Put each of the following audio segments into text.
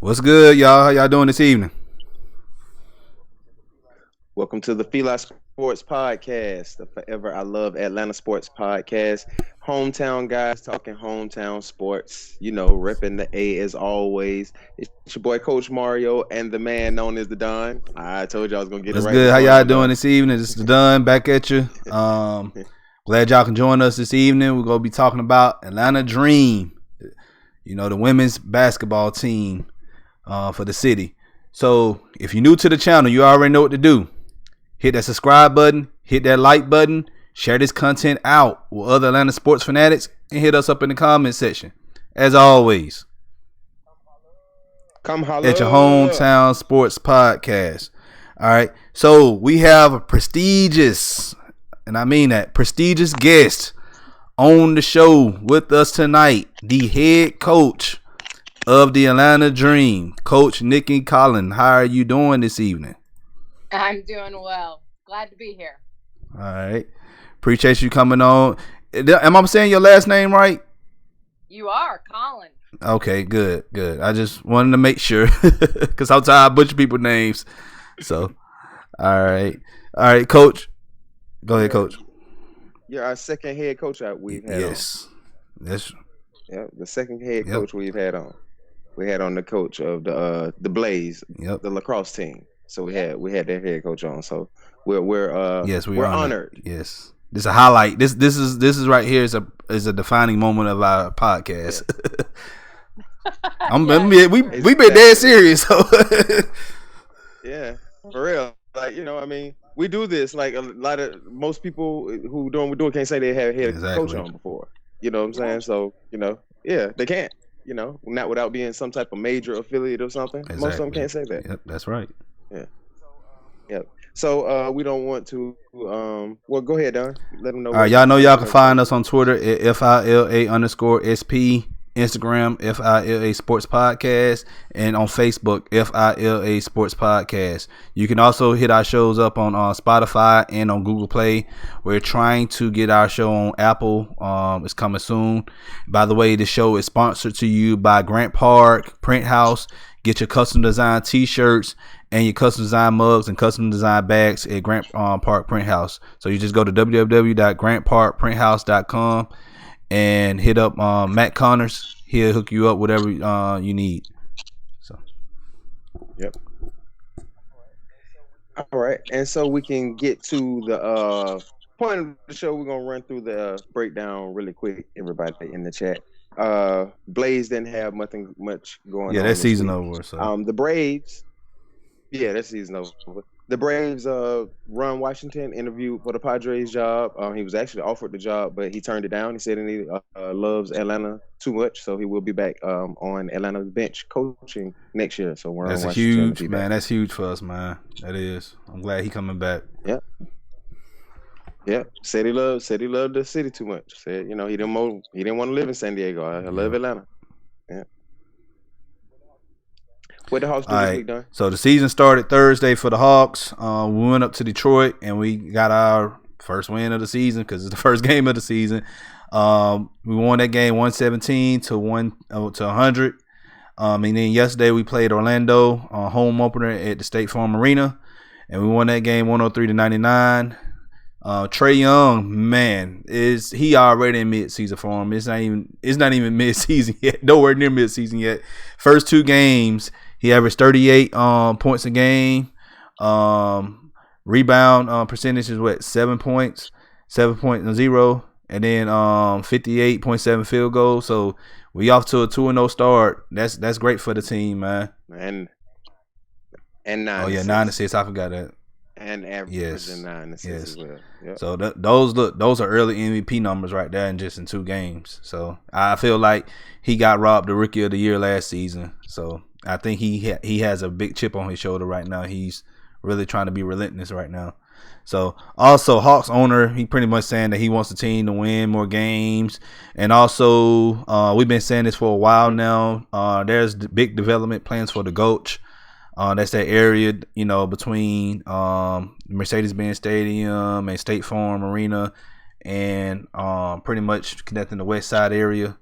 What's good, y'all? How y'all doing this evening? Welcome to the FILA Sports Podcast, the Forever I Love Atlanta Sports Podcast. Hometown guys talking hometown sports, repping the A as always. It's your boy Coach Mario and the man known as the Don. I told you I was going to get it What's right good? this How y'all morning, doing Don. this evening? This is the Done back at you. Glad y'all can join us this evening. We're gonna be talking about Atlanta Dream, the women's basketball team for the city. So if you're new to the channel, you already know what to do. Hit that subscribe button, hit that like button, share this content out with other Atlanta sports fanatics, and hit us up in the comment section. As always, Come at your holla. hometown sports podcast. All right. So we have a prestigious, and I mean that, prestigious guest on the show with us tonight, the head coach of the Atlanta Dream, Coach Nicki Collen. How are you doing this evening? I'm doing well. Glad to be here. All right. Appreciate you coming on. Am I saying your last name right? You are, Colin. Okay, good. I just wanted to make sure because sometimes I butcher people's names. So, all right, Coach. Go ahead, Coach. You're our second head coach we've had Yes. on. The second head coach we've had on. We had on the coach of the Blaze, the lacrosse team. So we had their head coach on. So we're honored. Yes. This is a highlight. This is right here is a defining moment of our podcast. Yes. We been dead serious. So. Yeah, for real. We do this. Like most people who doing we do it can't say they have had a coach on before. You know what I'm saying? So they can't. Not without being some type of major affiliate or something. Exactly. Most of them can't say that. Yep, that's right. Yeah. Yep. So we don't want to. Well, go ahead, Don. Let them know. All right, y'all know y'all can find us on Twitter at FILA_SP, Instagram FILA Sports Podcast, and on Facebook FILA Sports Podcast. You can also hit our shows up on Spotify and on Google Play. We're trying to get our show on Apple. It's coming soon. By the way, the show is sponsored to you by Grant Park Print House. Get your custom design T-shirts and your custom design mugs and custom design bags at Grant Park Print House. So you just go to www.grantparkprinthouse.com and hit up Matt Connors. He'll hook you up whatever you need. So, yep. All right, and so we can get to the point of the show. We're gonna run through the breakdown really quick. Everybody in the chat. Blaze didn't have much going on. Yeah, that season over. So the Braves. Yeah, that season over. The Braves Ron Washington interviewed for the Padres job. He was actually offered the job, but he turned it down. He said he loves Atlanta too much, so he will be back on Atlanta's bench coaching next year. So Ron that's Washington huge, man. That's huge for us, man. That is. I'm glad he coming back. Yep. Yeah, said he loved the city too much. Said he didn't want to live in San Diego. I love Atlanta. Yeah. What the Hawks do this week, Don? So the season started Thursday for the Hawks. We went up to Detroit and we got our first win of the season because it's the first game of the season. We won that game 117 to 100. And then yesterday we played Orlando home opener at the State Farm Arena, and we won that game 103 to 99. Trae Young, man, is he already in mid-season form? It's not even mid-season yet. Nowhere near mid-season yet. First two games, he averaged 38 points a game. Rebound percentage is 7 points, 7.0, and then 58.7 field goals. So we off to a 2-0 start. That's great for the team, man. And 9. Oh yeah, 9 assists. I forgot that. And averaging 9 assists as well. Yep. So those are early MVP numbers right there, in just in 2 games. So I feel like he got robbed the Rookie of the Year last season. So I think he has a big chip on his shoulder right now. He's really trying to be relentless right now. So also Hawks owner, he pretty much saying that he wants the team to win more games. And also we've been saying this for a while now. There's big development plans for the Gulch. That's that area, between Mercedes-Benz Stadium and State Farm Arena, and pretty much connecting the West Side area.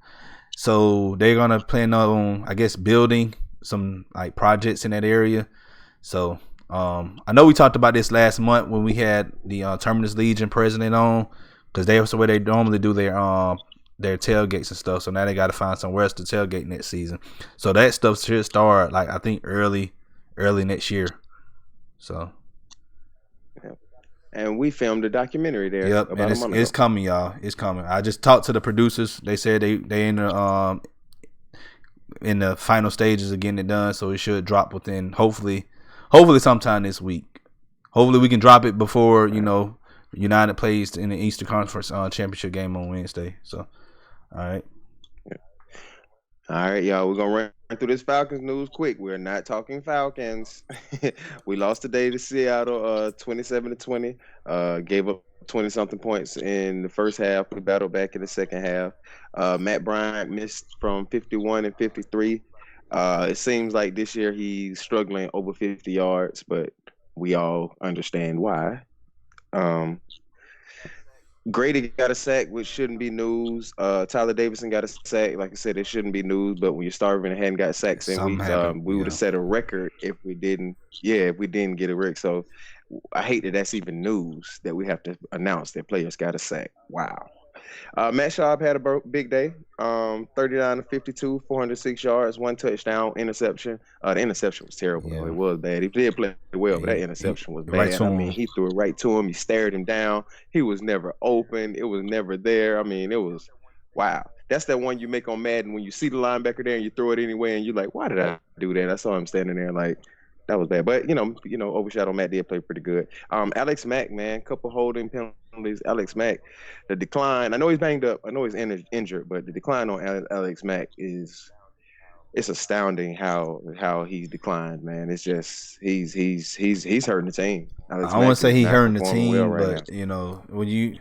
So they're gonna plan on, I guess, building some like projects in that area. So I know we talked about this last month when we had the Terminus Legion president on, because that's where they normally do their tailgates and stuff. So now they got to find somewhere else to tailgate next season. So that stuff should start like I think early next year. So. And we filmed a documentary there. Yep, and it's coming, y'all. It's coming. I just talked to the producers. They said they in the final stages of getting it done, so it should drop within hopefully sometime this week. Hopefully we can drop it before United plays in the Eastern Conference championship game on Wednesday. So, all right. All right, y'all. We're gonna run through this Falcons news quick. We're not talking Falcons. We lost today to Seattle, 27-20. Gave up 20-something points in the first half. We battled back in the second half. Matt Bryant missed from 51 and 53. It seems like this year he's struggling over 50 yards, but we all understand why. Grady got a sack, which shouldn't be news. Tyler Davidson got a sack. Like I said, it shouldn't be news, but when you're starving and hadn't got sacks in weeks, we would have set a record if we didn't. Yeah, if we didn't get a record. So I hate that that's even news that we have to announce that players got a sack. Wow. Matt Schaub had a big day. 39-52, 406 yards, 1 touchdown, interception. The interception was terrible. Yeah. It was bad. He did play well, but that interception was bad. Right, I mean, he threw it right to him. He stared him down. He was never open. It was never there. I mean, it was wow. That's that one you make on Madden when you see the linebacker there and you throw it anyway, and you're like, why did I do that? I saw him standing there like, that was bad. But, Overshadow Matt did play pretty good. Alex Mack, man, couple holding penalties. Alex Mack, the decline, I know he's banged up. I know he's injured, but the decline on Alex Mack it's astounding how he's declined, man. It's just he's hurting the team. Alex I don't want to say he's hurting the team, well but, when you...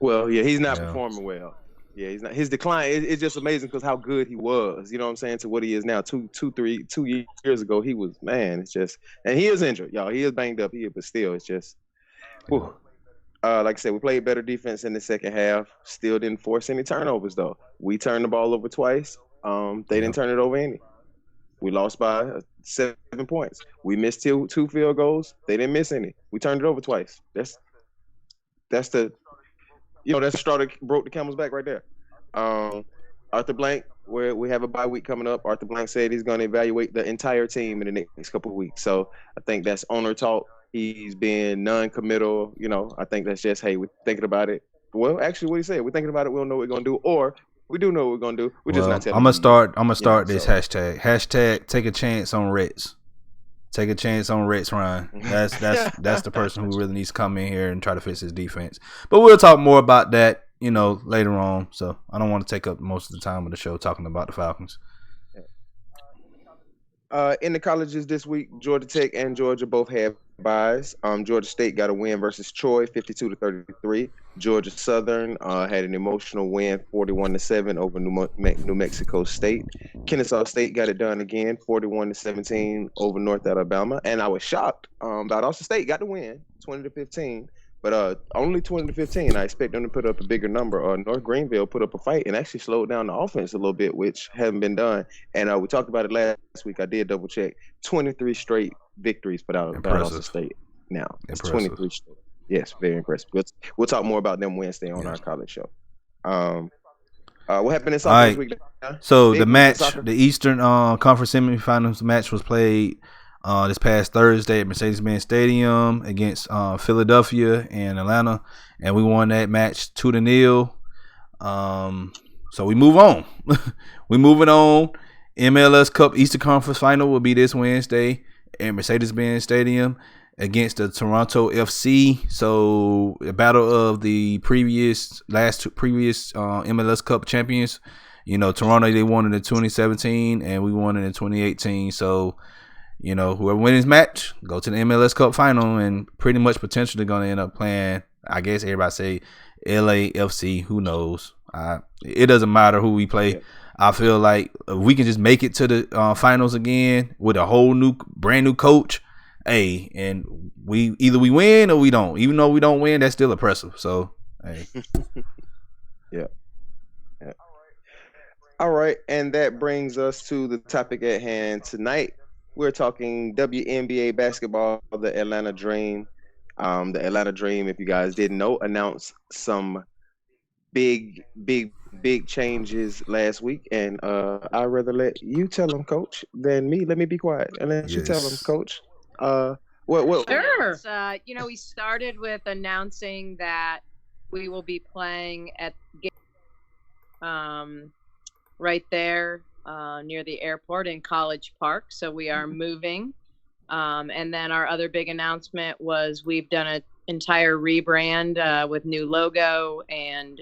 Well, yeah, he's not performing well. Yeah, he's not. His decline, it's just amazing because how good he was, you know what I'm saying, to what he is now. 2 years ago, he was, man, it's just, and he is injured, y'all. He is banged up here, but still, it's just, whew. Like I said, we played better defense in the second half. Still didn't force any turnovers, though. We turned the ball over twice. They didn't turn it over any. We lost by 7 points. We missed two field goals. They didn't miss any. We turned it over twice. That's the straw that broke the camel's back right there. Arthur Blank, where we have a bye week coming up. Arthur Blank said he's going to evaluate the entire team in the next couple of weeks. So I think that's owner talk. He's being non-committal. I think that's just, hey, we're thinking about it. Well, actually, what he said, we're thinking about it. We don't know what we're going to do, or we do know what we're going to do. We're just not telling. I'm gonna start this hashtag. Hashtag take a chance on Rex. Take a chance on Rex Ryan. That's the person who really needs to come in here and try to fix his defense. But we'll talk more about that, later on. So I don't want to take up most of the time of the show talking about the Falcons. In the colleges this week, Georgia Tech and Georgia both have byes. Georgia State got a win versus Troy, 52-33. Georgia Southern had an emotional win, 41-7 over New Mexico State. Kennesaw State got it done again, 41-17 over North Alabama. And I was shocked that Austin State got the win, 20-15. But only 20-15. I expect them to put up a bigger number. North Greenville put up a fight and actually slowed down the offense a little bit, which hasn't been done. And we talked about it last week. I did double check. 23 straight victories put out by Austin State. Now it's 23 straight. Yes, very impressive. We'll talk more about them Wednesday on our college show. What happened in soccer this week? So the match, the Eastern Conference semifinals match was played this past Thursday at Mercedes-Benz Stadium against Philadelphia and Atlanta, and we won that match 2-0. So we move on. We moving on. MLS Cup Eastern Conference Final will be this Wednesday at Mercedes-Benz Stadium against the Toronto FC. So the battle of the last two previous MLS Cup champions. Toronto, they won it in 2017 and we won it in 2018. So whoever wins this match, go to the MLS Cup final and pretty much potentially going to end up playing, I guess everybody say LAFC. Who knows? It doesn't matter who we play. Yeah. I feel like if we can just make it to the finals again with a whole brand new coach, hey, and we either we win or we don't. Even though we don't win, that's still impressive. So, hey. Yeah. All right, and that brings us to the topic at hand tonight. We're talking WNBA basketball, the Atlanta Dream. The Atlanta Dream, if you guys didn't know, announced some big changes last week, and I'd rather let you tell them, Coach, than me. Let me be quiet and let you tell them, Coach. What? Sure. We started with announcing that we will be playing at right there near the airport in College Park. So we are moving. And then our other big announcement was we've done an entire rebrand with new logo and,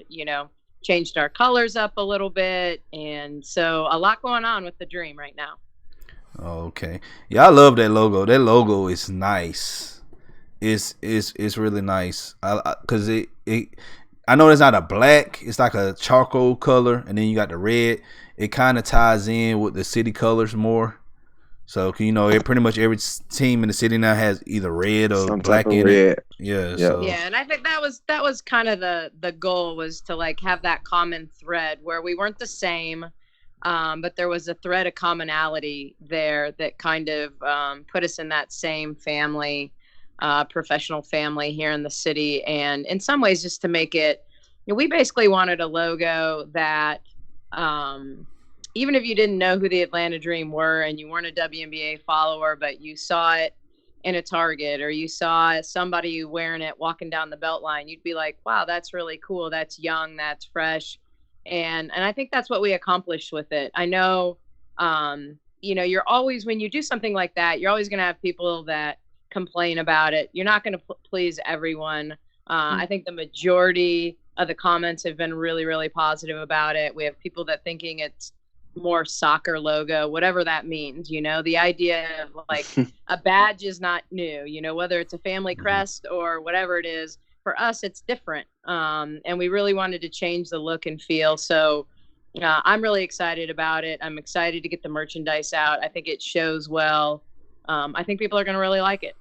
changed our colors up a little bit. And so a lot going on with the Dream right now. Okay. Yeah, I love that logo. That logo is nice. It's really nice. Cause it I know it's not a black, it's like a charcoal color, and then you got the red. It kind of ties in with the city colors more. So pretty much every team in the city now has either red or black in it. Yeah. So. Yeah, and I think that was kind of the goal, was to like have that common thread where we weren't the same. But there was a thread of commonality there that kind of put us in that same family, professional family here in the city. And in some ways, just to make it, we basically wanted a logo that even if you didn't know who the Atlanta Dream were and you weren't a WNBA follower, but you saw it in a Target or you saw somebody wearing it walking down the Beltline, you'd be like, wow, that's really cool. That's young. That's fresh. And I think that's what we accomplished with it. I know, you're always, when you do something like that, you're always going to have people that complain about it. You're not going to please everyone. I think the majority of the comments have been really, really positive about it. We have people that thinking it's more soccer logo, whatever that means. The idea of like a badge is not new, whether it's a family crest or whatever it is. For us, it's different. And we really wanted to change the look and feel. So I'm really excited about it. I'm excited to get the merchandise out. I think it shows well. I think people are going to really like it.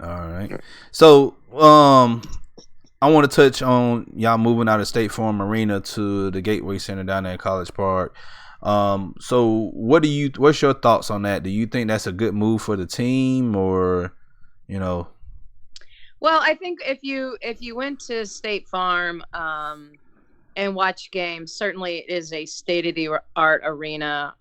All right. So I want to touch on y'all moving out of State Farm Arena to the Gateway Center down there in College Park. So what's your thoughts on that? Do you think that's a good move for the team, or Well, I think if you went to State Farm and watched games, certainly it is a state-of-the-art arena,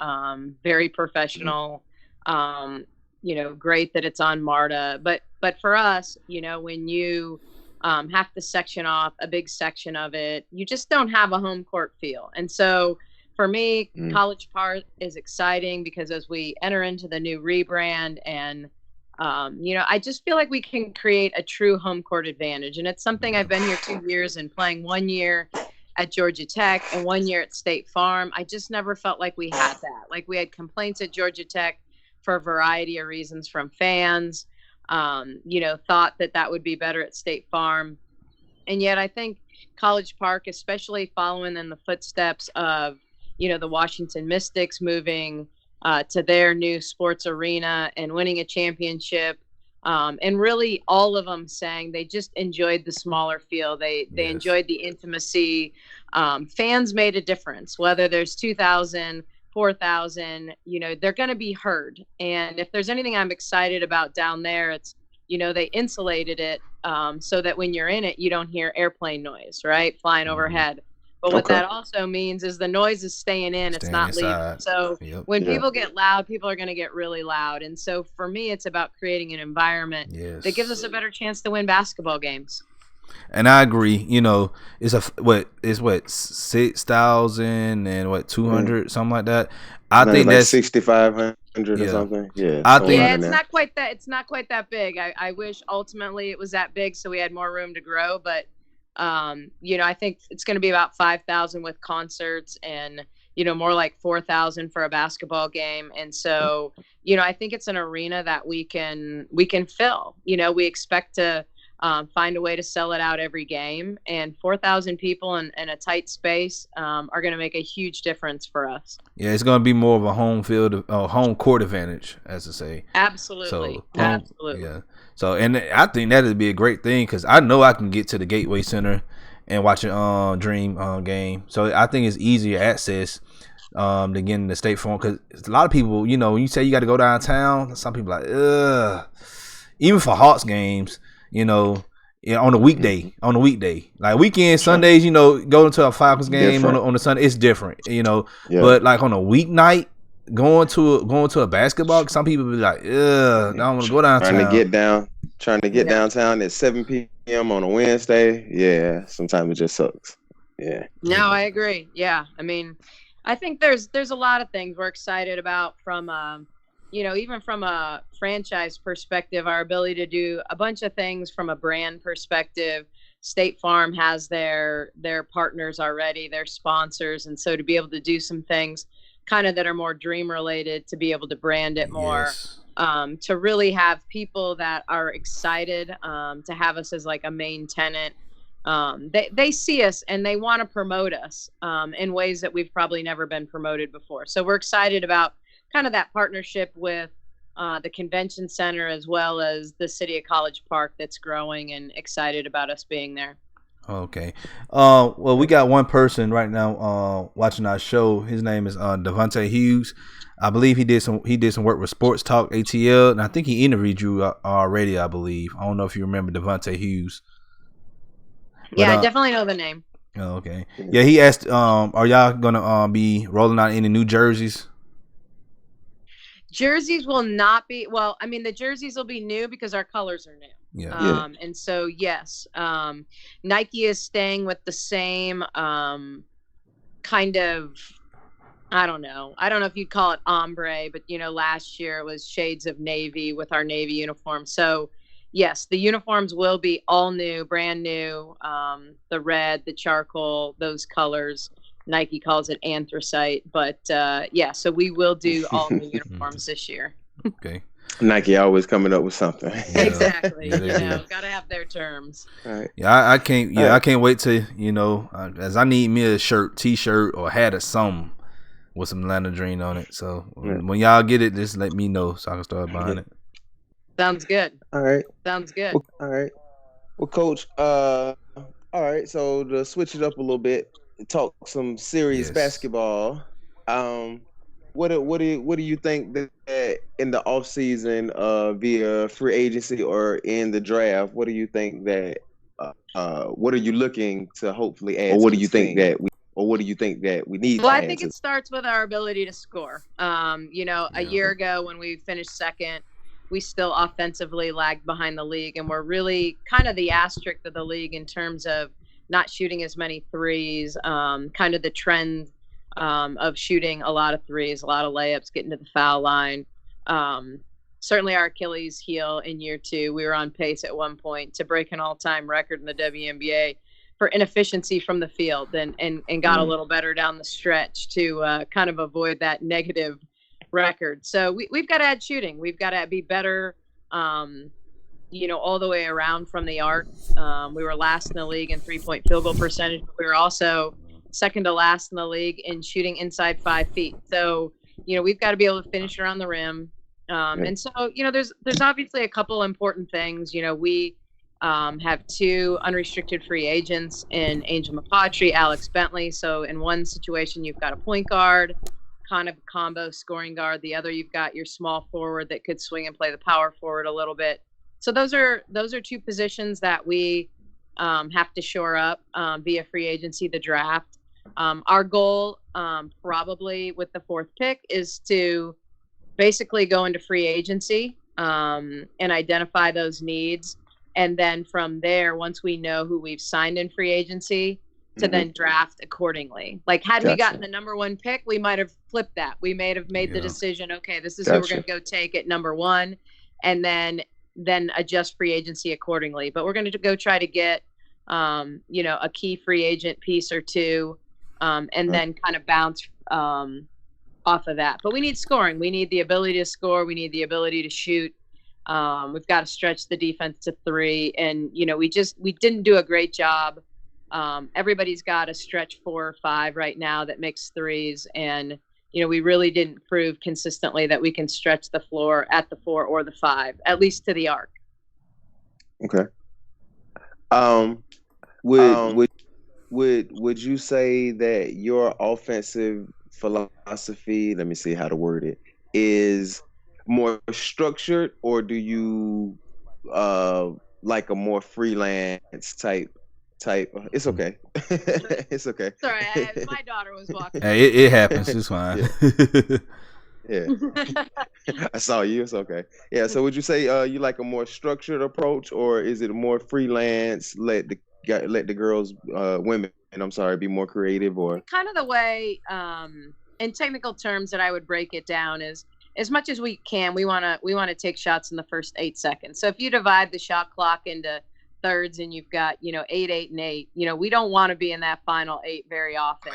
very professional, great that it's on MARTA. But for us, when you have to section off a big section of it, you just don't have a home court feel. And so for me, College Park is exciting because as we enter into the new rebrand and I just feel like we can create a true home court advantage. And it's something I've been here 2 years and playing 1 year at Georgia Tech and 1 year at State Farm. I just never felt like we had that. Like we had complaints at Georgia Tech for a variety of reasons from fans, thought that would be better at State Farm. And yet I think College Park, especially following in the footsteps of, the Washington Mystics moving to their new sports arena and winning a championship. And really all of them saying they just enjoyed the smaller feel. They enjoyed the intimacy. Fans made a difference, whether there's 2,000, 4,000, they're going to be heard. And if there's anything I'm excited about down there, it's, they insulated it so that when you're in it, you don't hear airplane noise, right? Flying overhead. But what that also means is the noise is staying in. It's not leaving. So when people get loud, people are going to get really loud. And so for me, it's about creating an environment that gives us a better chance to win basketball games. And I agree. It's 6,000 and 200, something like that. I think like that's 6,500 or something. Yeah, it's not quite that. It's not quite that big. I wish ultimately it was that big so we had more room to grow, but. I think it's going to be about 5,000 with concerts and, more like 4,000 for a basketball game. And so, I think it's an arena that we can fill. We expect to find a way to sell it out every game, and 4,000 people in a tight space are going to make a huge difference for us. Yeah, it's going to be more of a home court advantage, as to say. Absolutely. Absolutely. Yeah. So, and I think that would be a great thing because I know I can get to the Gateway Center and watch a Dream game. So I think it's easier access to get in the State Farm, because a lot of people, you know, when you say you got to go downtown, some people like, ugh. Even for Hawks games, you know, on a weekday, like weekend Sundays, you know, going to a Falcons game on a Sunday, it's different, you know. But like on a weeknight, going to a basketball, some people be like, ugh, I don't want to go downtown. Trying to get downtown at 7 p.m. on a Wednesday. Yeah, sometimes it just sucks. Yeah. No, I agree. Yeah, I mean, I think there's a lot of things we're excited about from, you know, even from a franchise perspective, our ability to do a bunch of things from a brand perspective. State Farm has their partners already, their sponsors, and so to be able to do some things kind of that are more dream related, to be able to brand it more. Yes. To really have people that are excited to have us as like a main tenant. They see us and they want to promote us in ways that we've probably never been promoted before. So we're excited about kind of that partnership with the convention center as well as the city of College Park that's growing, and excited about us being there. Okay. Well, we got one person right now watching our show. His name is Devontae Hughes. I believe he did some work with Sports Talk ATL, and I think he interviewed you already, I believe. I don't know if you remember Devontae Hughes. But, I definitely know the name. Oh, okay. Yeah, he asked, are y'all gonna be rolling out any new jerseys? Jerseys will not be. Well, I mean, the jerseys will be new because our colors are new. Yeah. And so yes, Nike is staying with the same kind of. I don't know if you'd call it ombre, but you know, last year it was shades of navy with our navy uniform. So yes, the uniforms will be all new, brand new. The red, the charcoal, those colors. Nike calls it anthracite, but yeah, so we will do all new uniforms this year. Okay. Nike always coming up with something. Yeah. Exactly. You know, gotta have their terms. Right. Yeah, I can't. Yeah, I can't wait to, you know, as I need me a shirt, t-shirt, or hat or something with some Landadrine on it. So when y'all get it, just let me know so I can start buying it. Sounds good. All right. Sounds good. Well, all right. Well, Coach. All right. So to switch it up a little bit, talk some serious basketball. What do you think that in the offseason, via free agency or in the draft, what do you think that what are you looking to hopefully add? Or what do you think that we need? Well, I think it starts with our ability to score. You know, a year ago when we finished second, we still offensively lagged behind the league, and we're really kind of the asterisk of the league in terms of not shooting as many threes, kind of the trend of shooting a lot of threes, a lot of layups, getting to the foul line. Certainly our Achilles heel in year two. We were on pace at one point to break an all-time record in the WNBA for inefficiency from the field, and got a little better down the stretch to kind of avoid that negative record. So we've got to add shooting. We've got to be better, you know, all the way around from the arc. We were last in the league in three-point field goal percentage. But we were also second to last in the league in shooting inside 5 feet. So, you know, we've got to be able to finish around the rim. And so, you know, there's obviously a couple important things. You know, we have 2 unrestricted free agents in Angel Mapatri, Alex Bentley. So in one situation, you've got a point guard, kind of combo scoring guard. The other, you've got your small forward that could swing and play the power forward a little bit. So those are 2 positions that we have to shore up via free agency, the draft. Our goal, probably with the 4th pick, is to basically go into free agency and identify those needs. And then from there, once we know who we've signed in free agency, to then draft accordingly. Like, had we gotten the number 1 pick, we might have flipped that. We may have made the decision, okay, this is who we're going to go take at number 1, and then adjust free agency accordingly. But we're going to go try to get, you know, a key free agent piece or 2, and then kind of bounce off of that. But we need scoring. We need the ability to score. We need the ability to shoot. We've got to stretch the defense to 3. And, you know, we didn't do a great job. Everybody's got a stretch 4 or 5 right now that makes threes. And, you know, we really didn't prove consistently that we can stretch the floor at the 4 or the 5, at least to the arc. Okay. Would you say that your offensive philosophy, let me see how to word it, is more structured, or do you like a more freelance type? It's okay. It's okay. Sorry, my daughter was walking. Hey, it happens. It's fine. Yeah. I saw you. It's okay. Yeah. So would you say you like a more structured approach, or is it a more freelance? Let the girls, women, I'm sorry, be more creative, or kind of the way, in technical terms that I would break it down is, as much as we can, we want to take shots in the first 8 seconds. So if you divide the shot clock into thirds and you've got 8, 8, and 8, we don't want to be in that final 8 very often.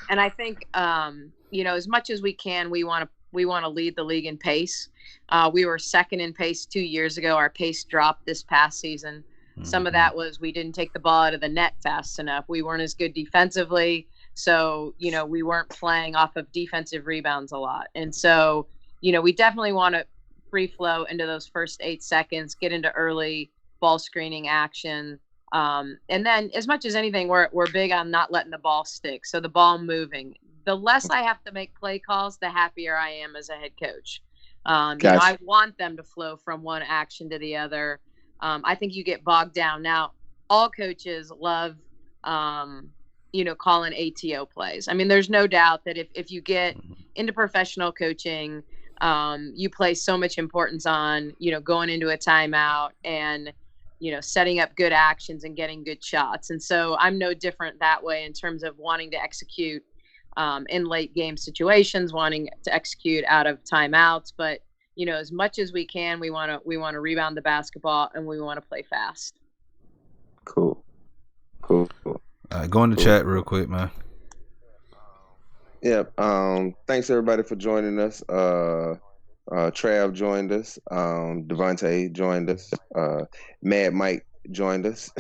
And I think as much as we can, we want to lead the league in pace. We were second in pace 2 years ago. Our pace dropped this past season. Some of that was we didn't take the ball out of the net fast enough. We weren't as good defensively. So, we weren't playing off of defensive rebounds a lot. And so, we definitely want to free flow into those first 8 seconds, get into early ball screening action. And then as much as anything, we're big on not letting the ball stick. So the ball moving. The less I have to make play calls, the happier I am as a head coach. Gotcha. I want them to flow from one action to the other. I think you get bogged down. Now, all coaches love, calling ATO plays. I mean, there's no doubt that if you get into professional coaching, you place so much importance on, going into a timeout and, setting up good actions and getting good shots. And so I'm no different that way in terms of wanting to execute in late game situations, wanting to execute out of timeouts. But, as much as we can, we want to rebound the basketball and we want to play fast. Cool. Go in the chat real quick, man. Yep. Thanks everybody for joining us. Trav joined us. Devontae joined us. Mad Mike joined us.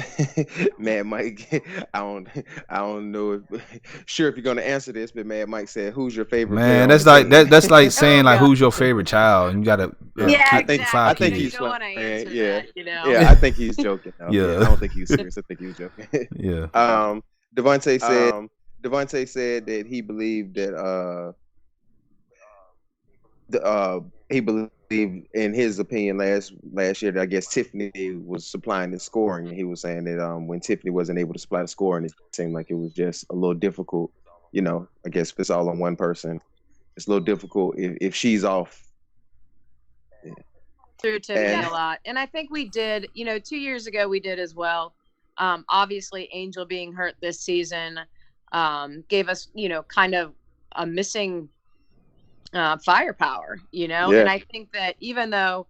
Mad Mike, I don't know if you're gonna answer this, but Mad Mike said, "Who's your favorite?" Man, that's like that's like saying like who's your favorite child, and you gotta I think he's playing. Yeah, I think he's joking. Yeah, I don't think he's serious. I think he's joking. Yeah. Devontae said that he believed that he believed, in his opinion, last year that I guess Tiffany was supplying the scoring, and he was saying that when Tiffany wasn't able to supply the scoring, it seemed like it was just a little difficult. I guess if it's all on one person, it's a little difficult if she's off. Through Tiffany a lot, and I think we did. 2 years ago we did as well. Obviously, Angel being hurt this season gave us, kind of a missing firepower, and I think that even though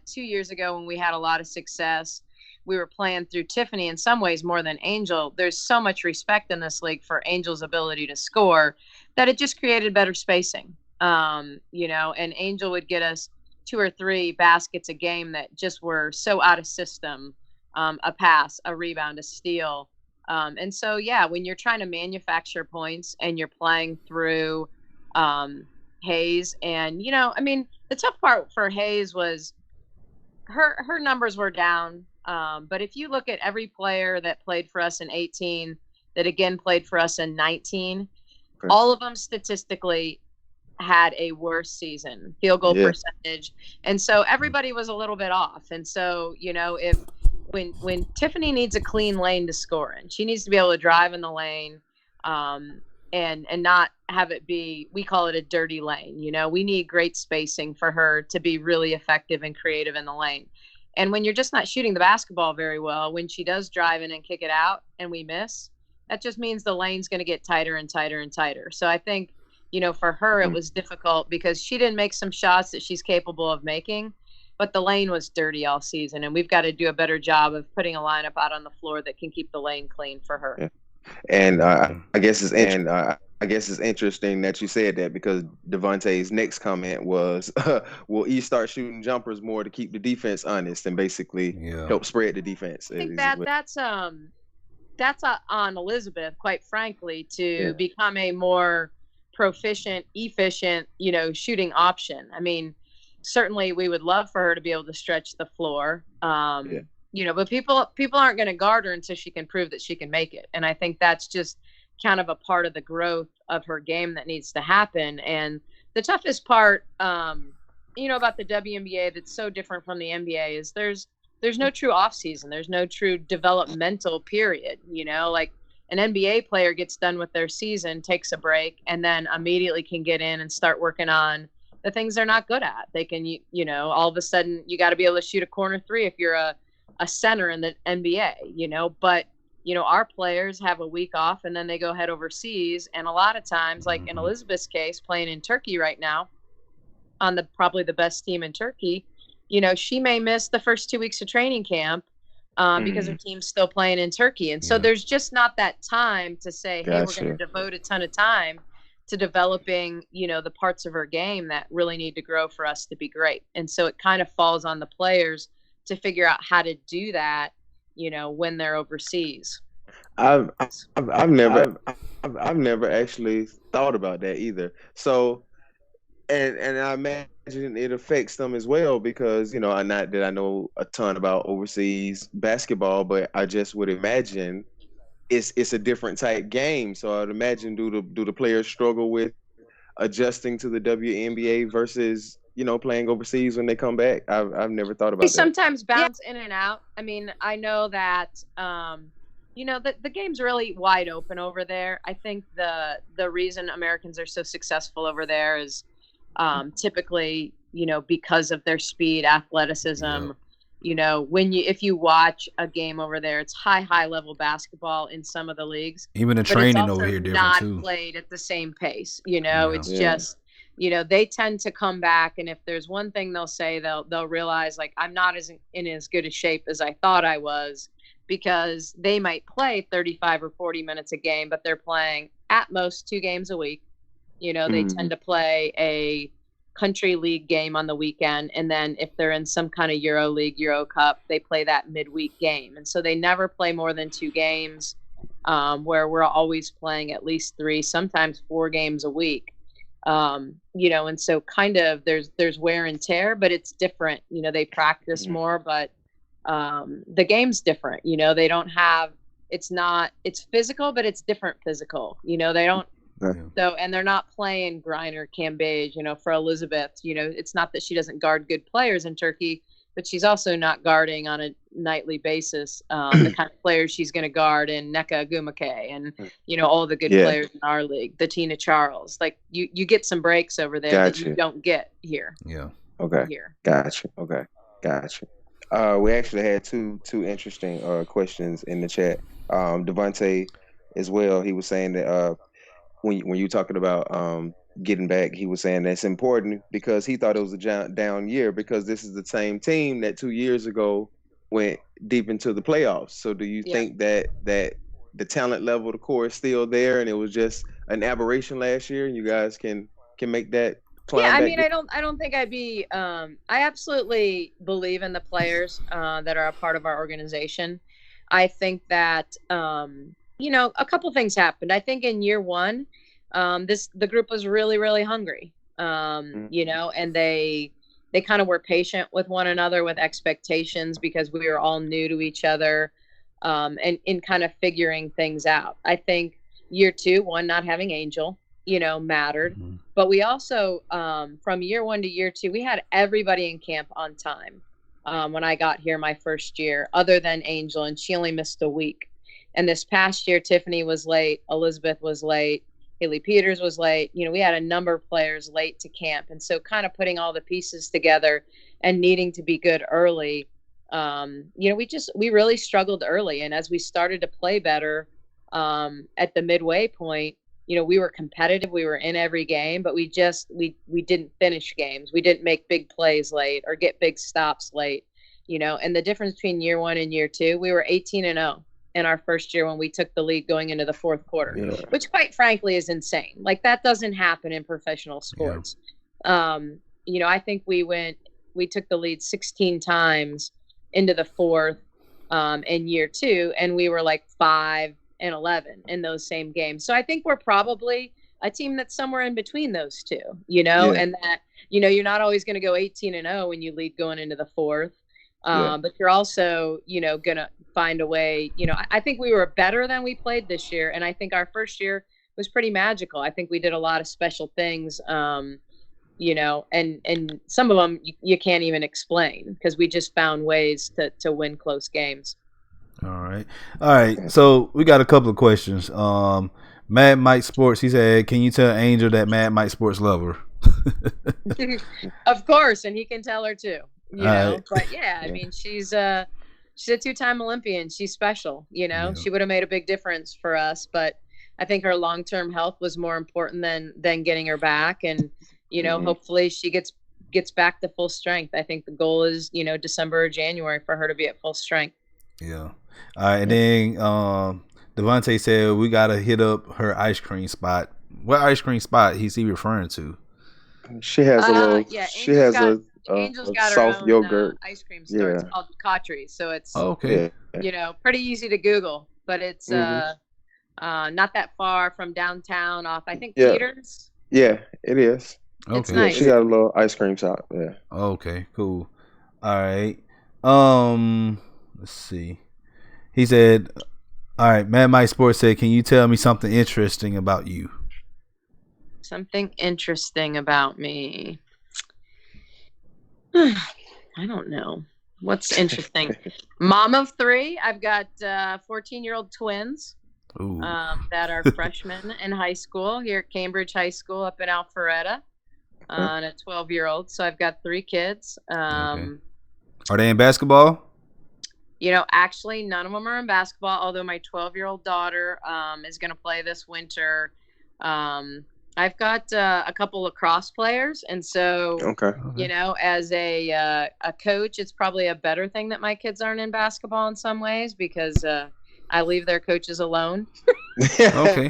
2 years ago when we had a lot of success, we were playing through Tiffany in some ways more than Angel. There's so much respect in this league for Angel's ability to score that it just created better spacing, and Angel would get us 2 or 3 baskets a game that just were so out of system, a pass, a rebound, a steal. And so, when you're trying to manufacture points and you're playing through Hayes, and the tough part for Hayes was her numbers were down, but if you look at every player that played for us in 18 that again played for us in 19, all of them statistically had a worse season, field goal percentage, and so everybody was a little bit off. And so if when Tiffany needs a clean lane to score in, she needs to be able to drive in the lane, and not have it be, we call it a dirty lane. We need great spacing for her to be really effective and creative in the lane. And when you're just not shooting the basketball very well, when she does drive in and kick it out and we miss, that just means the lane's going to get tighter and tighter and tighter. So I think, for her, it was difficult because she didn't make some shots that she's capable of making, but the lane was dirty all season. And we've got to do a better job of putting a lineup out on the floor that can keep the lane clean for her. Yeah. And I guess it's interesting that you said that, because Devontae's next comment was, will he start shooting jumpers more to keep the defense honest and basically help spread the defense? I think that's on Elizabeth, quite frankly, to become a more proficient, efficient, shooting option. I mean, certainly we would love for her to be able to stretch the floor. But people aren't going to guard her until she can prove that she can make it. And I think that's just kind of a part of the growth of her game that needs to happen. And the toughest part, about the WNBA that's so different from the NBA is there's no true off season. There's no true developmental period, like an NBA player gets done with their season, takes a break, and then immediately can get in and start working on the things they're not good at. They can, all of a sudden you got to be able to shoot a corner three if you're a center in the NBA, but our players have a week off and then they go head overseas. And a lot of times, like in Elizabeth's case, playing in Turkey right now on probably the best team in Turkey, she may miss the first 2 weeks of training camp because her team's still playing in Turkey. And so there's just not that time to say, hey, we're going to devote a ton of time to developing, the parts of her game that really need to grow for us to be great. And so it kind of falls on the players to figure out how to do that, when they're overseas. I've never actually thought about that either. So, and I imagine it affects them as well because, not that I know a ton about overseas basketball, but I just would imagine it's a different type game. So I'd imagine do the players struggle with adjusting to the WNBA versus playing overseas when they come back? I've never thought about that. They sometimes bounce in and out. I mean, I know that the game's really wide open over there. I think the reason Americans are so successful over there is typically because of their speed, athleticism. If you watch a game over there, it's high level basketball in some of the leagues. Even the training over here different too. Not played at the same pace. It's just they tend to come back, and if there's one thing they'll say, they'll realize, like, I'm not in as good a shape as I thought I was, because they might play 35 or 40 minutes a game, but they're playing at most 2 games a week. They tend to play a country league game on the weekend, and then if they're in some kind of Euro League, Euro Cup, they play that midweek game. And so they never play more than 2 games, where we're always playing at least 3, sometimes 4 games a week. And so kind of there's wear and tear, but it's different. They practice more, but the game's different. They don't have, it's physical, but it's different physical. They don't. So, and they're not playing Griner, Cambage, for Elizabeth, it's not that she doesn't guard good players in Turkey, but she's also not guarding on a nightly basis the kind of players she's going to guard in Nneka Agumake and, all the good players in our league, the Tina Charles. Like you get some breaks over there that you don't get here. Yeah. Okay. Here. Gotcha. Okay. Gotcha. We actually had two interesting questions in the chat. Devontae as well, he was saying that when you talking about getting back, he was saying that's important because he thought it was a down year because this is the same team that 2 years ago went deep into the playoffs. So do you think that the talent level, the core is still there and it was just an aberration last year and you guys can make that climb back? I mean, I don't think I'd be I absolutely believe in the players that are a part of our organization. I think that a couple things happened. I think in year 1, the group was really, really hungry, and they kind of were patient with one another with expectations because we were all new to each other, and in kind of figuring things out. I think year 2, not having Angel, mattered, but we also, from year 1 to year 2, we had everybody in camp on time. When I got here my first year, other than Angel, and she only missed a week. And this past year, Tiffany was late, Elizabeth was late, Haley Peters was late. We had a number of players late to camp. And so kind of putting all the pieces together and needing to be good early, we really struggled early. And as we started to play better at the midway point, we were competitive. We were in every game, but we didn't finish games. We didn't make big plays late or get big stops late, and the difference between year 1 and year 2, we were 18-0. In our first year when we took the lead going into the 4th quarter, which quite frankly is insane. Like that doesn't happen in professional sports. I think we took the lead 16 times into the 4th in year 2, and we were like 5-11 in those same games. So I think we're probably a team that's somewhere in between those two, and that, you're not always going to go 18-0 when you lead going into the 4th. But you're also, going to find a way. I think we were better than we played this year, and I think our first year was pretty magical. I think we did a lot of special things, and some of them you can't even explain because we just found ways to win close games. All right. So we got a couple of questions. Mad Mike Sports, he said, "Can you tell Angel that Mad Mike Sports love her?" Of course, and he can tell her too. Right. But yeah, I mean, she's a 2-time Olympian. She's special. She would have made a big difference for us, but I think her long-term health was more important than getting her back, and hopefully she gets back to full strength. I think the goal is December or January for her to be at full strength. Yeah. All right, and then Devontae said we gotta hit up her ice cream spot. What ice cream spot is he referring to? She has a little. She has Angel's got soft her own, yogurt ice cream store. Yeah. It's called Cautry, so it's okay. Pretty easy to Google, but it's not that far from downtown off I think Peters. Yeah, it is. Okay. It's nice. She got a little ice cream shop. Yeah. Okay, cool. All right. Let's see. He said, all right, Mad Mike Sports said, "Can you tell me something interesting about you?" Something interesting about me. I don't know. What's interesting? Mom of 3. I've got 14-year-old twins that are freshmen in high school here at Cambridge High School up in Alpharetta, and a 12-year-old. So I've got 3 kids. Okay. Are they in basketball? Actually, none of them are in basketball, although my 12-year-old daughter is going to play this winter. I've got a couple lacrosse players, and so, as a coach, it's probably a better thing that my kids aren't in basketball in some ways because I leave their coaches alone. Okay.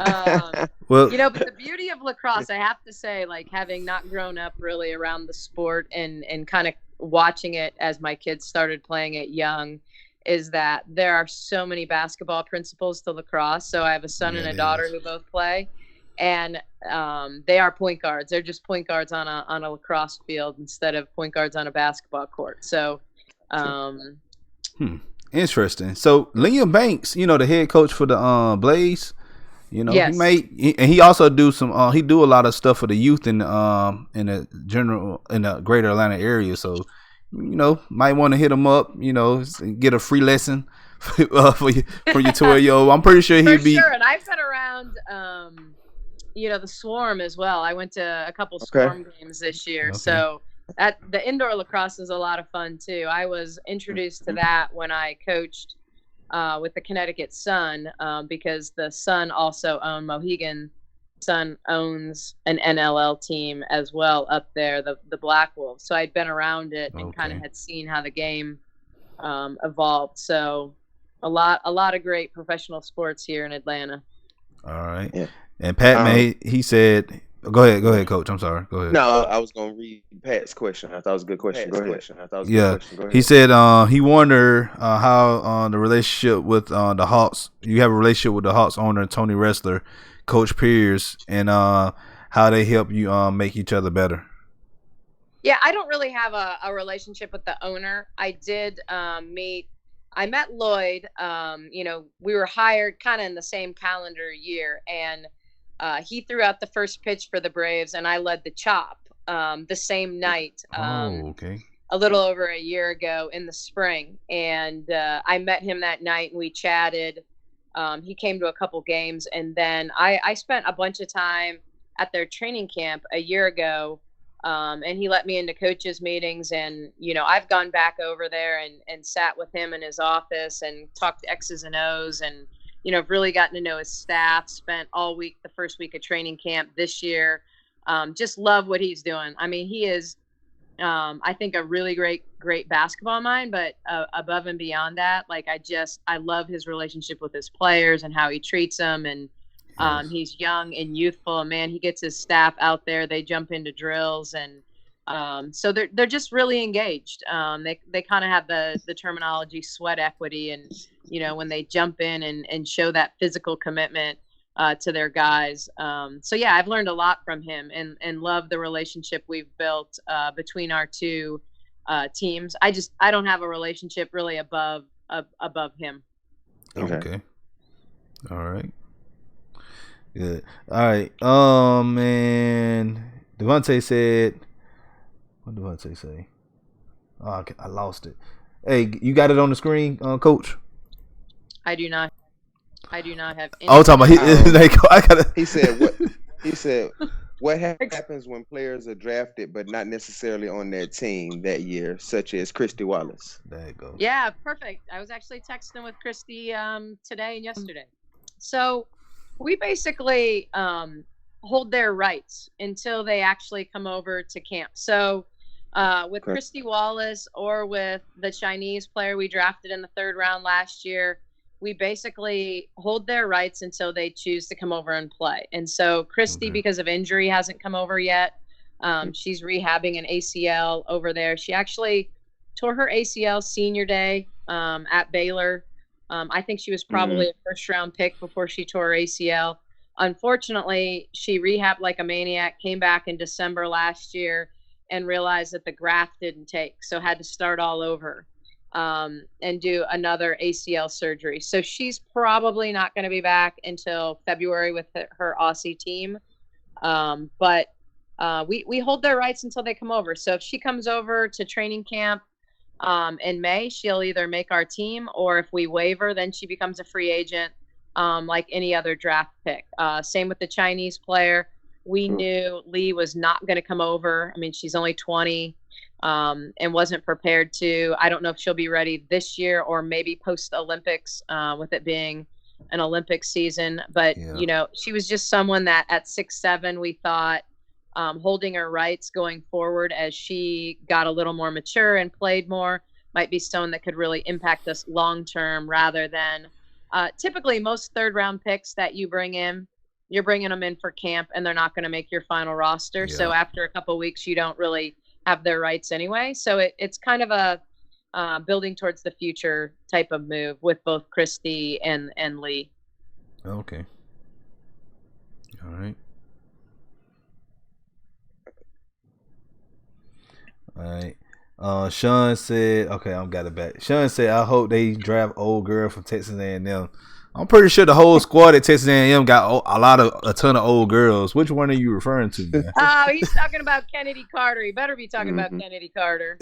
But the beauty of lacrosse, I have to say, like having not grown up really around the sport and kind of watching it as my kids started playing it young, is that there are so many basketball principles to lacrosse. So I have a son and a daughter who both play, and they are point guards. They're just point guards on a lacrosse field instead of point guards on a basketball court. So, interesting. So Liam Banks, the head coach for the Blaze, yes. he also do some. He do a lot of stuff for the youth in the greater Atlanta area. So, might want to hit him up. Get a free lesson for your 12-year-old. I'm pretty sure he'd be. Sure, and I've been around. The Swarm as well. I went to a couple Swarm games this year, so the indoor lacrosse is a lot of fun too. I was introduced to that when I coached with the Connecticut Sun because the Sun also owned Mohegan. Sun owns an NLL team as well up there, the Black Wolves. So I'd been around it and kind of had seen how the game evolved. So a lot of great professional sports here in Atlanta. All right. Yeah. And Pat he said, go ahead, Coach. I'm sorry. Go ahead. No, I was going to read Pat's question. I thought it was a good question. Go ahead. Yeah. He said he wondered how the relationship with the Hawks, you have a relationship with the Hawks owner, Tony Wrestler, Coach Pierce, and how they help you make each other better. Yeah, I don't really have a relationship with the owner. I did I met Lloyd. We were hired kind of in the same calendar year, and he threw out the first pitch for the Braves, and I led the chop the same night. A little over a year ago in the spring, and I met him that night, and we chatted. He came to a couple games, and then I spent a bunch of time at their training camp a year ago, and he let me into coaches meetings, and I've gone back over there and sat with him in his office and talked to X's and O's, and I've really gotten to know his staff. Spent all week, the first week of training camp this year. Just love what he's doing. I mean, he is, I think, a really great basketball mind, but above and beyond that, like I love his relationship with his players and how he treats them. And he's young and youthful, and man, he gets his staff out there. They jump into drills, and so they're just really engaged. They kind of have the terminology sweat equity, and when they jump in and show that physical commitment to their guys. So yeah, I've learned a lot from him and love the relationship we've built between our two teams. I don't have a relationship really above him. Okay. All right. Good. All right. Man. Devontae said. What did Devontae say? Oh, I lost it. Hey, you got it on the screen, Coach? I do not have any. Oh, talking about He said what? He said what happens when players are drafted but not necessarily on their team that year, such as Christy Wallace. There you go. Yeah, perfect. I was actually texting with Christy today and yesterday. So we basically hold their rights until they actually come over to camp. So with Christy Wallace or with the Chinese player we drafted in the 3rd round last year, we basically hold their rights until they choose to come over and play. And so Christy, because of injury, hasn't come over yet. She's rehabbing an ACL over there. She actually tore her ACL senior day at Baylor. I think she was probably a 1st-round pick before she tore her ACL. Unfortunately, she rehabbed like a maniac, came back in December last year, and realized that the graft didn't take, so had to start all over and do another ACL surgery. So she's probably not going to be back until February with her Aussie team. But we hold their rights until they come over. So if she comes over to training camp in May, she'll either make our team, or if we waiver, then she becomes a free agent like any other draft pick. Same with the Chinese player. We knew Lee was not going to come over. I mean, she's only 20 and wasn't prepared to. I don't know if she'll be ready this year or maybe post-Olympics with it being an Olympic season. But, you know, she was just someone that at 6'7", we thought holding her rights going forward as she got a little more mature and played more might be someone that could really impact us long-term rather than typically most 3rd-round picks that you bring in, you're bringing them in for camp and they're not going to make your final roster. So after a couple of weeks, you don't really have their rights anyway. So it's kind of a building towards the future type of move with both Christy and Lee. Okay. All right. All right. Sean said, okay, I got it back. Sean said, I hope they draft old girl from Texas A&M. I'm pretty sure the whole squad at Texas A&M got a ton of old girls. Which one are you referring to, man? Oh, he's talking about Kennedy Carter. He better be talking about Kennedy Carter.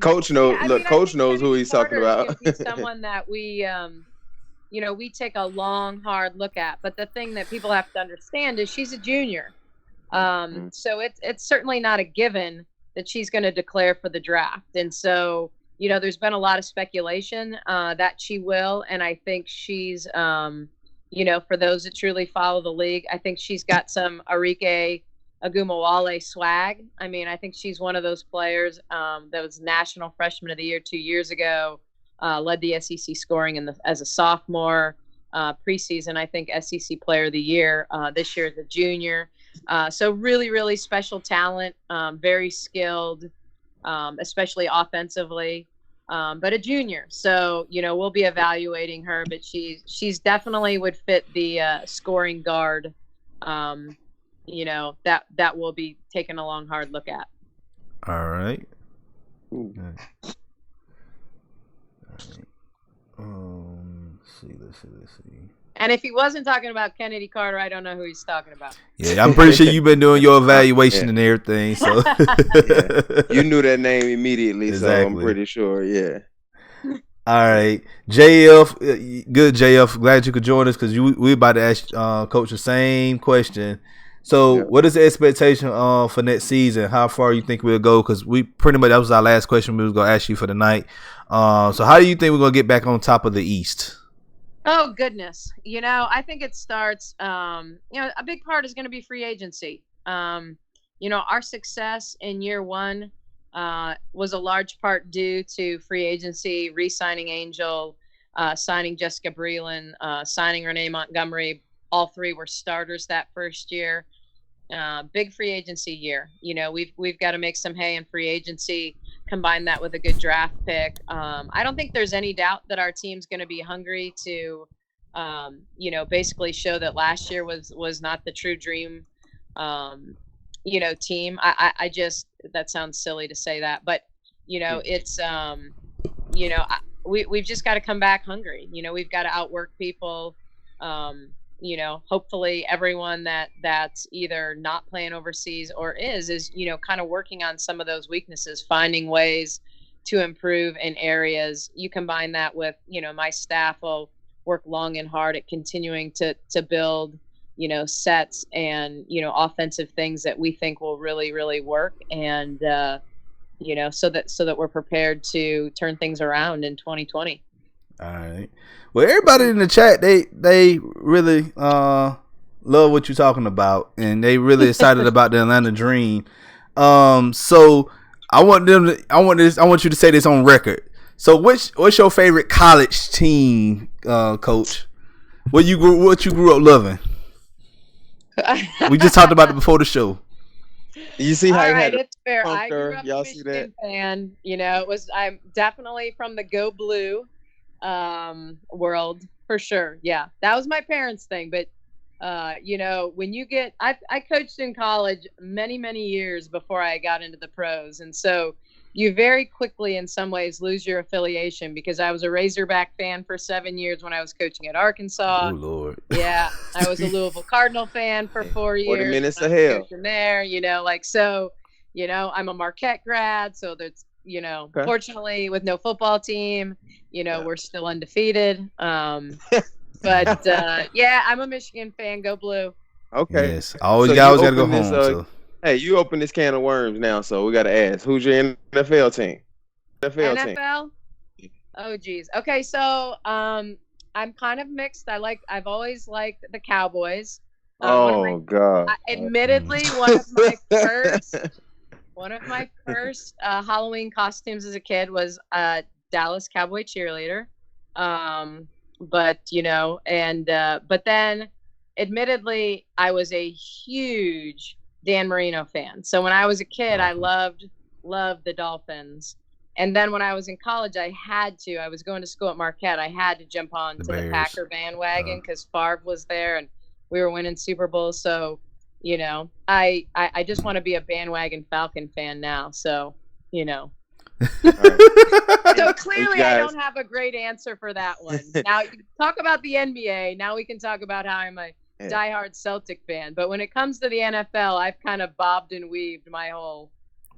Coach knows. Yeah, look, Coach knows who he's talking about. He's someone that we, we take a long, hard look at. But the thing that people have to understand is she's a junior. So it's certainly not a given that she's going to declare for the draft. And so, you know, there's been a lot of speculation that she will. And I think she's, for those that truly follow the league, I think she's got some Arike Agumawale swag. I mean, I think she's one of those players that was National Freshman of the Year 2 years ago, led the SEC scoring as a sophomore. Preseason, I think SEC Player of the Year this year as a junior. So really, really special talent, very skilled, especially offensively, but a junior. So, you know, we'll be evaluating her, but she's definitely would fit the scoring guard, that we'll be taking a long, hard look at. All right. Let's see. And if he wasn't talking about Kennedy Carter, I don't know who he's talking about. Yeah, I'm pretty sure you've been doing your evaluation and everything. So you knew that name immediately, so I'm pretty sure. Yeah. All right, JF, good JF. Glad you could join us because we about to ask Coach the same question. So, what is the expectation for next season? How far you think we'll go? Because we pretty much that was our last question we was gonna ask you for the night. So, how do you think we're gonna get back on top of the East? Oh, goodness. You know, I think it starts, a big part is going to be free agency. Our success in year one was a large part due to free agency, re-signing Angel, signing Jessica Breland, signing Renee Montgomery. All three were starters that first year. Big free agency year. You know, we've got to make some hay in free agency, combine that with a good draft pick. I don't think there's any doubt that our team's going to be hungry to, basically show that last year was not the true dream, team. That sounds silly to say that, but, it's, we've just got to come back hungry. We've got to outwork people. Hopefully everyone that's either not playing overseas or is kind of working on some of those weaknesses, finding ways to improve in areas. You combine that with, my staff will work long and hard at continuing to build, sets and, offensive things that we think will really, really work. And, so that we're prepared to turn things around in 2020. All right. Well, everybody in the chat, they really love what you're talking about, and they really excited about the Atlanta Dream. So I want you to say this on record. So what's your favorite college team, Coach? What you grew up loving? We just talked about it before the show. You see how it's fair. I grew up a Michigan fan. I'm definitely from the Go Blue world for sure. Yeah, that was my parents' thing. But when you get, I coached in college many years before I got into the pros, and so you very quickly, in some ways, lose your affiliation, because I was a Razorback fan for 7 years when I was coaching at Arkansas. Oh Lord. Yeah, I was a Louisville Cardinal fan for 4 years. 40 minutes of hell. There, I'm a Marquette grad, so that's okay. Fortunately, with no football team, we're still undefeated. But I'm a Michigan fan. Go Blue. Okay. Yes. Always got to go home. So. Hey, you open this can of worms now, so we got to ask, who's your NFL team? NFL? Oh, geez. Okay, so I'm kind of mixed. I've always liked the Cowboys. God. Admittedly, one of my first Halloween costumes as a kid was a Dallas Cowboy cheerleader. But then admittedly, I was a huge Dan Marino fan. So when I was a kid, I loved the Dolphins. And then when I was in college, I was going to school at Marquette. I had to jump on to the Packer bandwagon because Favre was there and we were winning Super Bowls. So, I just want to be a bandwagon Falcon fan now. So, Right. So clearly I don't have a great answer for that one. Now you talk about the NBA. Now we can talk about how I'm a diehard Celtic fan. But when it comes to the NFL, I've kind of bobbed and weaved my whole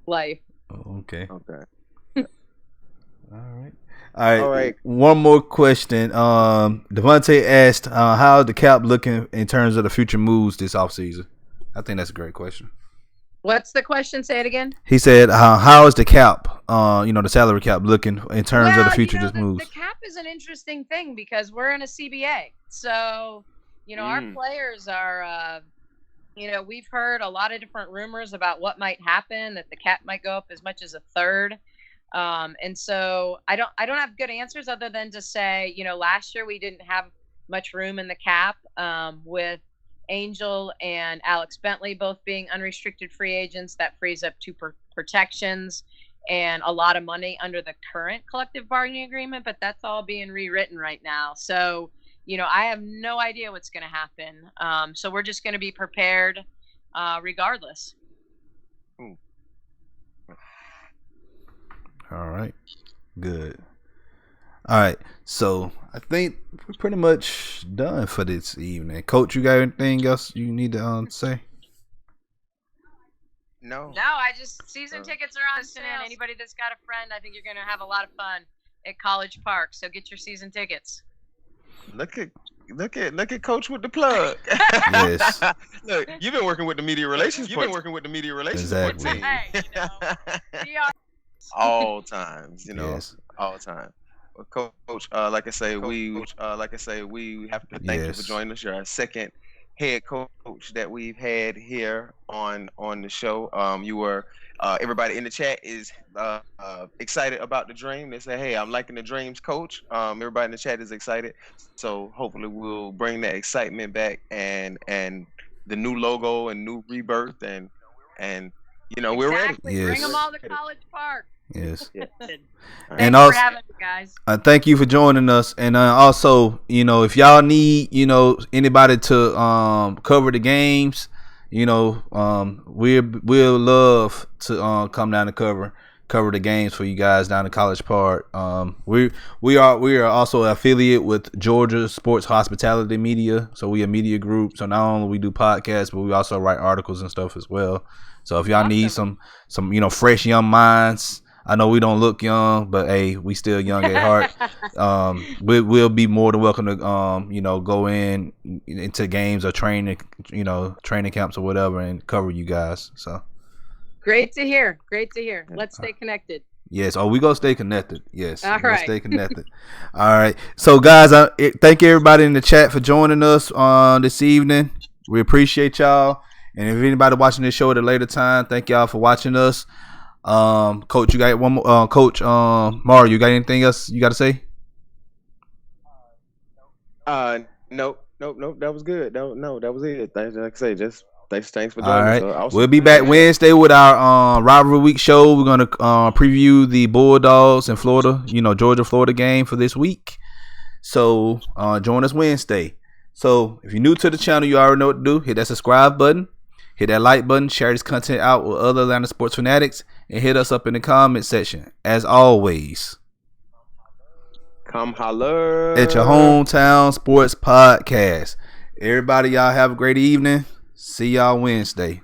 life. Oh, okay. All right. One more question. Devontae asked, how is the cap looking in terms of the future moves this offseason? I think that's a great question. What's the question? Say it again. He said, how is the cap, the salary cap looking in terms of the future moves? The cap is an interesting thing because we're in a CBA. So, our players are, we've heard a lot of different rumors about what might happen, that the cap might go up as much as a third. And so I don't have good answers other than to say, last year we didn't have much room in the cap, with Angel and Alex Bentley both being unrestricted free agents. That frees up two protections and a lot of money under the current collective bargaining agreement, but that's all being rewritten right now. So, I have no idea what's going to happen. So we're just going to be prepared, regardless. All right. Good. All right. So I think we're pretty much done for this evening. Coach, you got anything else you need to say? No. I just season tickets are on sale. Anybody that's got a friend, I think you're going to have a lot of fun at College Park. So get your season tickets. Look at Coach with the plug. Yes. Look, you've been working with the media relations. Exactly. Hey, we are all times, Yes. all time. Well, Coach, like I say, we have to thank you for joining us. You're our second head coach that we've had here on the show. You were everybody in the chat is excited about the dream. They say, "Hey, I'm liking the dreams, Coach." Everybody in the chat is excited, so hopefully we'll bring that excitement back and the new logo and new rebirth and we're ready. Yes. Bring them all to College Park. Yes. And also, for having me, guys. Thank you for joining us. And also, if y'all need, anybody to cover the games, we'll love to come down and cover. cover the games for you guys down in College Park. We are also an affiliate with Georgia Sports Hospitality Media, so we a media group. So not only we do podcasts, but we also write articles and stuff as well. So if y'all need some fresh young minds, I know we don't look young, but hey, we still young at heart. We'll be more than welcome to go into games or training camps or whatever and cover you guys. So great to hear. Let's stay connected. Yes. Oh, we gonna stay connected. Yes. All right. Stay connected. All right. So guys, thank everybody in the chat for joining us this evening. We appreciate y'all. And if anybody watching this show at a later time, thank y'all for watching us. Coach, you got one more? Coach, Mario, you got anything else you got to say? Nope. That was good. No, that was it. Like I say, just thanks for joining. All right, us. We'll be back Wednesday with our rivalry week show. We're gonna preview the Bulldogs in Florida, Georgia-Florida game for this week. So join us Wednesday. So if you're new to the channel, you already know what to do. Hit that subscribe button. Hit that like button, share this content out with other Atlanta sports fanatics, and hit us up in the comment section. As always, come holler at your hometown sports podcast. Everybody, y'all have a great evening. See y'all Wednesday.